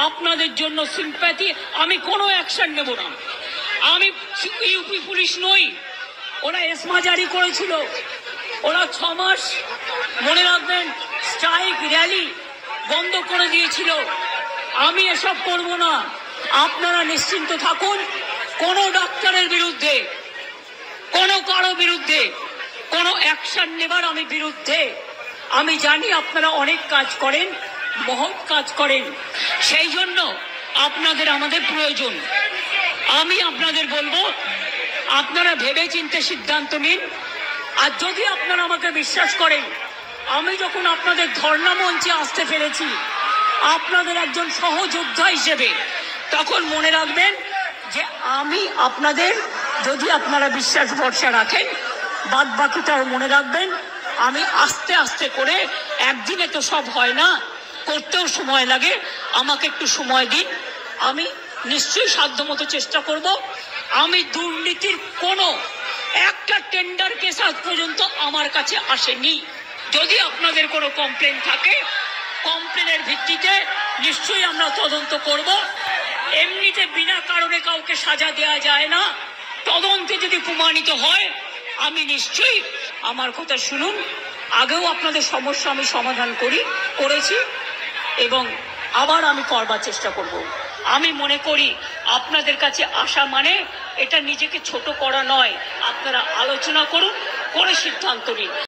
আপনাদের জন্য সিম্প্যাথি, আমি কোনো অ্যাকশন নেব না। আমি ইউপি পুলিশ নই। ওরা এসমা জারি করেছিল, ওরা 6 মাস মনে রাখবেন স্ট্রাইক র্যালি বন্ধ করে দিয়েছিল। আমি এসব করব না। আপনারা নিশ্চিন্ত থাকুন, কোনো ডাক্তারের বিরুদ্ধে, কোনো কারো বিরুদ্ধে কোনো অ্যাকশন নেবার আমি বিরুদ্ধে। আমি জানি আপনারা অনেক কাজ করেন, মহৎ কাজ করেন, সেই জন্য আপনাদের আমাদের প্রয়োজন। আমি আপনাদের বলবো, আপনারা ভেবে চিন্তে সিদ্ধান্ত নিন। আর যদি আপনারা আমাকে বিশ্বাস করেন, আমি যখন আপনাদের ধর্ণা মঞ্চে আসতে পেরেছি আপনাদের একজন সহযোদ্ধা হিসেবে, তখন মনে রাখবেন যে আমি আপনাদের, যদি আপনারা বিশ্বাস ভরসা রাখেন, বাদ বাকিটাও মনে রাখবেন। আমি আস্তে আস্তে করে, একদিনে তো সব হয় না, করতেও সময় লাগে, আমাকে একটু সময় দিন। আমি নিশ্চয়ই সাধ্যমতো চেষ্টা করব। আমি দুর্নীতির কোনো একটা টেন্ডার কেস আজ পর্যন্ত আমার কাছে আসেনি। যদি আপনাদের কোনো কমপ্লেন থাকে, কমপ্লেনের ভিত্তিতে নিশ্চয়ই আমরা তদন্ত করব। এমনিতে বিনা কারণে কাউকে সাজা দেওয়া যায় না। তদন্তে যদি প্রমাণিত হয়, আমি নিশ্চয়ই, আমার কথা শুনুন, আগেও আপনাদের সমস্যা আমি সমাধান করেছি এবং আবার আমি করবার চেষ্টা করব। আমি মনে করি আপনাদের কাছে আসা মানে এটা নিজেকে ছোট করা নয়। আপনারা আলোচনা করুন, করে সিদ্ধান্ত নিন।